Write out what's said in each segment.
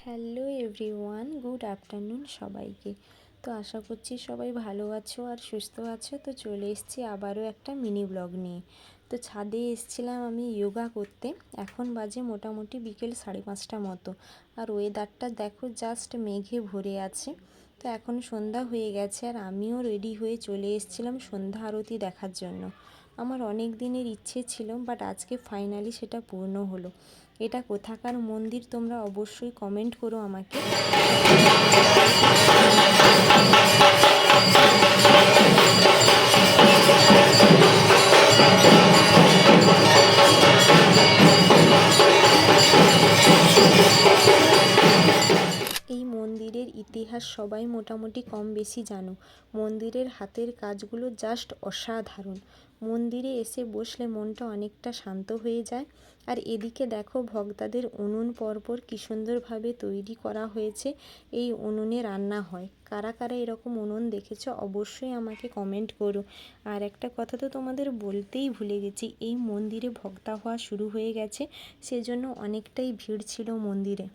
Hello everyone, good afternoon সবাইকে। তো আশা করছি সবাই ভালো আছো আর সুস্থ আছো। তো চলে এসেছি আবারও একটা মিনি ব্লগ নিয়ে। তো ছাদে এসেছিলাম আমি যোগা করতে। এখন বাজে মোটামুটি বিকেল 5:30 মতো। আর ওয়েদারটা দেখো, জাস্ট মেঘে ভরে আছে। তো এখন সন্ধ্যা হয়ে গেছে আর আমিও রেডি হয়ে চলে এসেছিলাম সন্ধ্যা আরতি দেখার জন্য। আমার অনেক দিনের ইচ্ছে ছিল, বাট আজকে ফাইনালি সেটা পূর্ণ হলো। এটা কোথাকার মন্দির তোমরা অবশ্যই কমেন্ট করো আমাকে। এই মন্দিরের ইতিহাস সবাই মোটামুটি কম বেশি জানো। মন্দিরের হাতের কাজগুলো জাস্ট অসাধারণ। মন্দিরে এসে বসলে মনটা অনেকটা শান্ত হয়ে যায়। আর এদিকে দেখো, ভক্তদের উনুন পরপর কী সুন্দরভাবে তৈরি করা হয়েছে। এই উনুনে রান্না হয়। কারা কারা এরকম উনুন দেখেছো অবশ্যই আমাকে কমেন্ট করো। আর একটা কথা তো তোমাদের বলতেই ভুলে গেছি, এই মন্দিরে ভক্তা হওয়া শুরু হয়ে গেছে, সেজন্য অনেকটাই ভিড় ছিল মন্দিরে।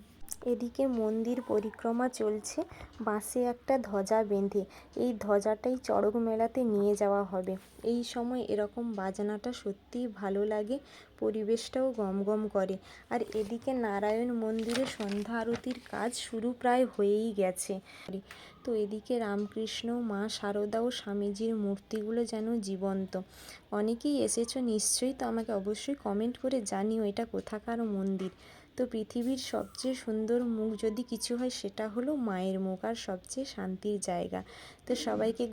এদিকে মন্দির পরিক্রমা চলছে, বাঁশে একটা ধ্বজা বেঁধে। এই ধ্বজাটাই চড়ক মেলাতে নিয়ে যাওয়া হবে। এই সময় এরকম বাজনাটা সত্যিই ভালো লাগে, পরিবেশটাও গমগম করে। আর এদিকে নারায়ণ মন্দিরে সন্ধ্যা আরতির কাজ শুরু প্রায় হয়েই গেছে। তো এদিকে রামকৃষ্ণ, মা শারদা ও স্বামীজির মূর্তিগুলো যেন জীবন্ত। অনেকেই এসেছো নিশ্চয়ই, তো আমাকে অবশ্যই কমেন্ট করে জানিও এটা কোথাকার মন্দির। তো পৃথিবীর সবচেয়ে সুন্দর মুখ যদি কিছু হয় সেটা হলো মায়ের মুখ, আর সবচেয়ে শান্তির জায়গা। তো সবাইকে